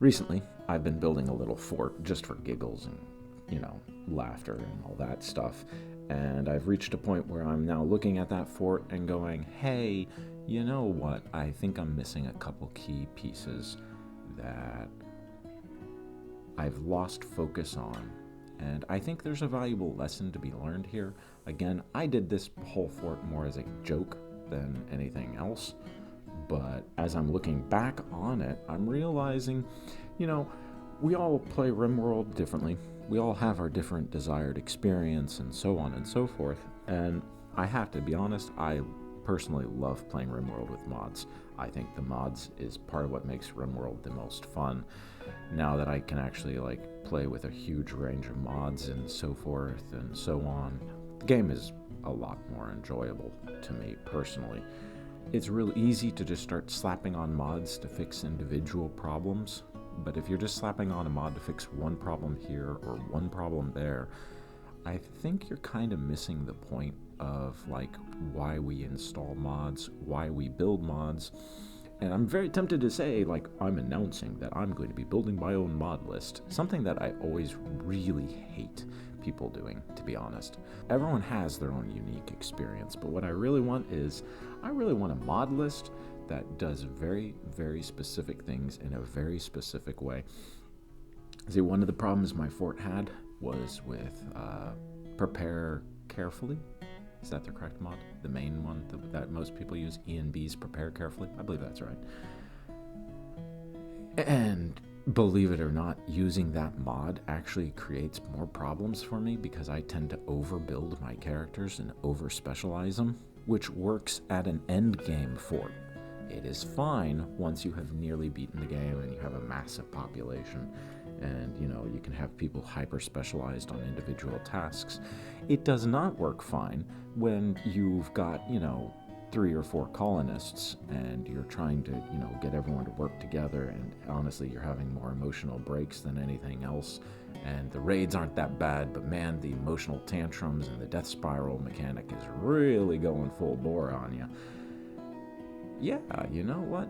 Recently, I've been building a little fort just for giggles and, laughter and all that stuff. And I've reached a point where I'm now looking at that fort and going, hey, you know what? I think I'm missing a couple key pieces that I've lost focus on. And I think there's a valuable lesson to be learned here. Again, I did this whole fort more as a joke than anything else. But as I'm looking back on it, I'm realizing, we all play Rimworld differently. We all have our different desired experience and so on and so forth. And I have to be honest, I personally love playing Rimworld with mods. I think the mods is part of what makes Rimworld the most fun. Now that I can actually play with a huge range of mods and so forth and so on, the game is a lot more enjoyable to me personally. It's real easy to just start slapping on mods to fix individual problems, but if you're just slapping on a mod to fix one problem here or one problem there, I think you're kind of missing the point of why we install mods, why we build mods. And I'm very tempted to say, I'm announcing that I'm going to be building my own mod list, something that I always really hate people doing, to be honest. Everyone has their own unique experience, but what I really want is, I really want a mod list that does very, very specific things in a very specific way. See, one of the problems my fort had was with prepare carefully. Is that the correct mod? The main one that most people use, E&B's prepare carefully? I believe that's right. And believe it or not, using that mod actually creates more problems for me because I tend to overbuild my characters and over-specialize them, which works at an end game fort. It is fine once you have nearly beaten the game and you have a massive population and you can have people hyper specialized on individual tasks. It does not work fine when you've got 3 or 4 colonists and you're trying to get everyone to work together, and honestly you're having more emotional breaks than anything else, and the raids aren't that bad, but man, the emotional tantrums and the death spiral mechanic is really going full bore on you. Yeah, you know what?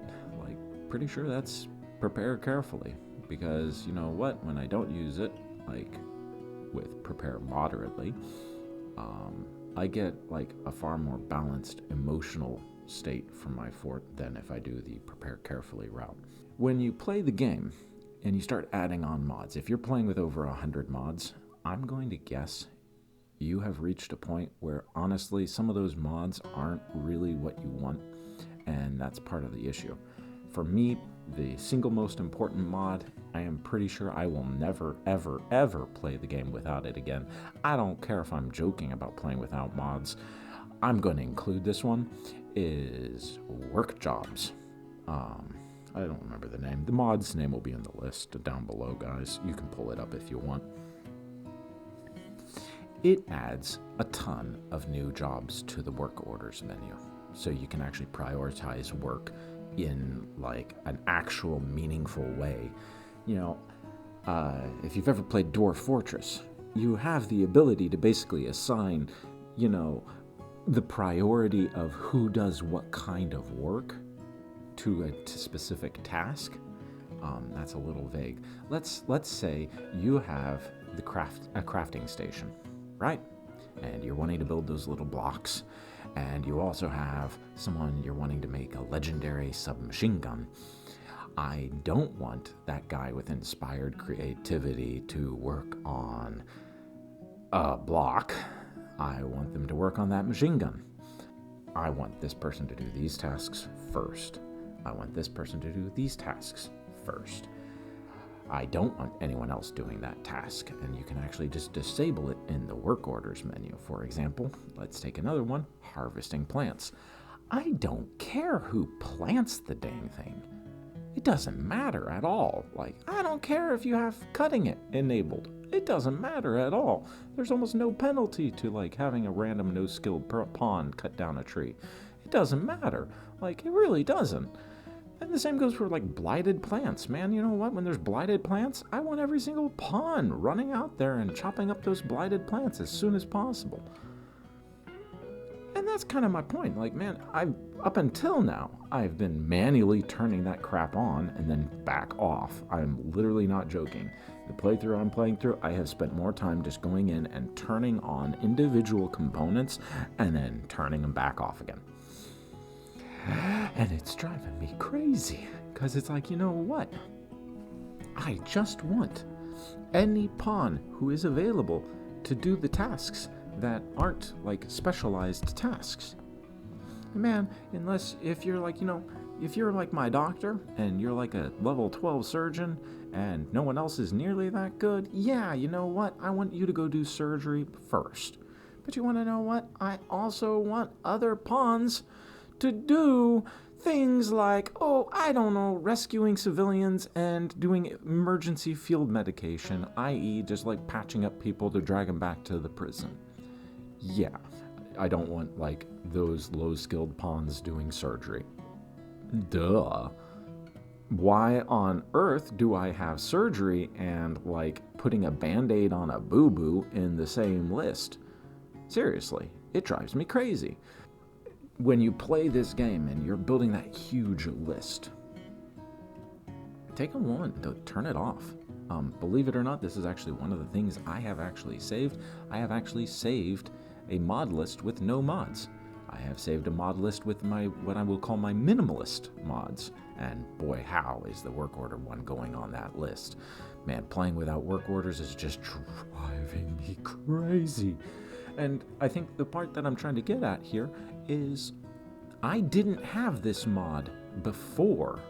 Pretty sure that's prepare carefully, because when I don't use it, with prepare moderately, I get a far more balanced emotional state from my fort than if I do the prepare carefully route. When you play the game and you start adding on mods, if you're playing with over 100 mods, I'm going to guess you have reached a point where honestly some of those mods aren't really what you want, and that's part of the issue. For me, the single most important mod, I am pretty sure I will never, ever, ever play the game without it again. I don't care if I'm joking about playing without mods. I'm going to include this one, is work jobs. I don't remember the name. The mod's name will be in the list down below, guys. You can pull it up if you want. It adds a ton of new jobs to the work orders menu, so you can actually prioritize work in an actual meaningful way. If you've ever played Dwarf Fortress, you have the ability to basically assign, the priority of who does what kind of work to a specific task. That's a little vague. Let's say you have a crafting station, right? And you're wanting to build those little blocks. And you also have someone you're wanting to make a legendary submachine gun. I don't want that guy with inspired creativity to work on a block. I want them to work on that machine gun. I want this person to do these tasks first. I want this person to do these tasks first. I don't want anyone else doing that task, and you can actually just disable it in the work orders menu. For example, let's take another one, harvesting plants. I don't care who plants the dang thing. It doesn't matter at all. I don't care if you have cutting it enabled. It doesn't matter at all. There's almost no penalty to having a random no-skilled pawn cut down a tree. It doesn't matter. It really doesn't. And the same goes for blighted plants, man. You know what? When there's blighted plants, I want every single pawn running out there and chopping up those blighted plants as soon as possible. And that's kind of my point. Like, man, up until now, I've been manually turning that crap on and then back off. I'm literally not joking. The playthrough I'm playing through, I have spent more time just going in and turning on individual components and then turning them back off again. And it's driving me crazy, because it's like, you know what? I just want any pawn who is available to do the tasks that aren't like specialized tasks. Man, unless if you're like, if you're like my doctor and you're like a level 12 surgeon and no one else is nearly that good, yeah, you know what? I want you to go do surgery first. But you want to know what? I also want other pawns to do things like, I don't know, rescuing civilians and doing emergency field medication, i.e. just like patching up people to drag them back to the prison. Yeah, I don't want like those low-skilled pawns doing surgery. Duh. Why on earth do I have surgery and like putting a band-aid on a boo-boo in the same list? Seriously, it drives me crazy. When you play this game and you're building that huge list, take a moment to turn it off. Believe it or not, this is actually one of the things I have actually saved. I have actually saved a mod list with no mods. I have saved a mod list with what I will call my minimalist mods. And boy, how is the work order one going on that list. Man, playing without work orders is just driving me crazy. And I think the part that I'm trying to get at here is I didn't have this mod before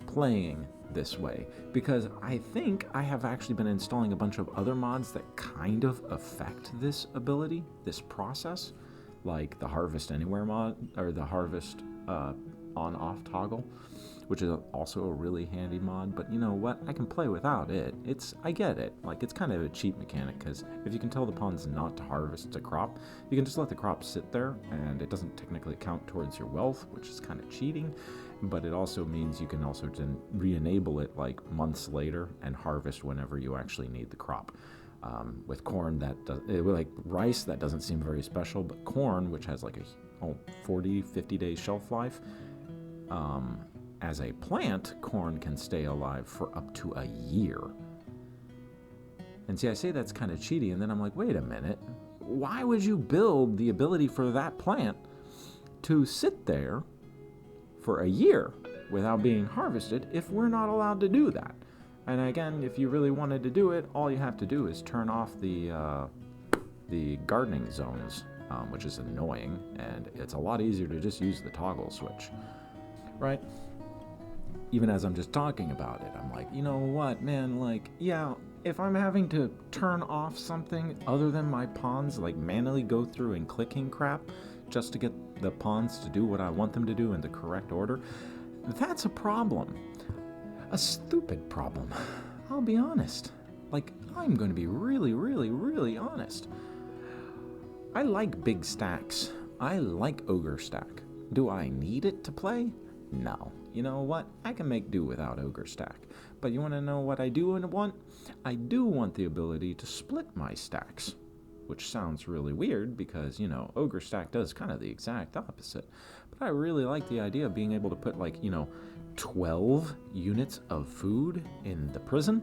playing this way, because I think I have actually been installing a bunch of other mods that kind of affect this ability, this process, like the Harvest Anywhere mod, or the Harvest on-off toggle, which is also a really handy mod. But you know what? I can play without it. I get it. Like, it's kind of a cheap mechanic, because if you can tell the pawn's not to harvest a crop, you can just let the crop sit there, and it doesn't technically count towards your wealth, which is kind of cheating. But it also means you can also re-enable it like months later and harvest whenever you actually need the crop. With corn, like rice, that doesn't seem very special, but corn, which has like a 40, 50 day shelf life, as a plant, corn can stay alive for up to a year. And see, I say that's kind of cheaty, and then I'm like, wait a minute, why would you build the ability for that plant to sit there for a year without being harvested if we're not allowed to do that? And again, if you really wanted to do it, all you have to do is turn off the gardening zones, which is annoying, and it's a lot easier to just use the toggle switch, right? Even as I'm just talking about it, I'm like, you know what, man, like, yeah, if I'm having to turn off something other than my pawns, like manually go through and clicking crap just to get the pawns to do what I want them to do in the correct order, that's a problem. A stupid problem. I'll be honest. Like, I'm going to be really, really, really honest. I like big stacks. I like Ogre Stack. Do I need it to play? No. You know what? I can make do without Ogre Stack. But you want to know what I do want? I do want the ability to split my stacks. Which sounds really weird because, Ogre Stack does kind of the exact opposite. But I really like the idea of being able to put, 12 units of food in the prison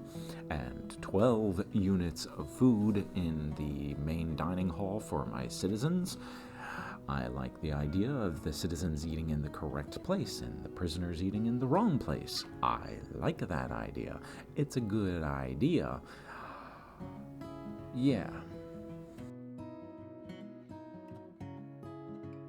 and 12 units of food in the main dining hall for my citizens. I like the idea of the citizens eating in the correct place and the prisoners eating in the wrong place. I like that idea. It's a good idea. Yeah,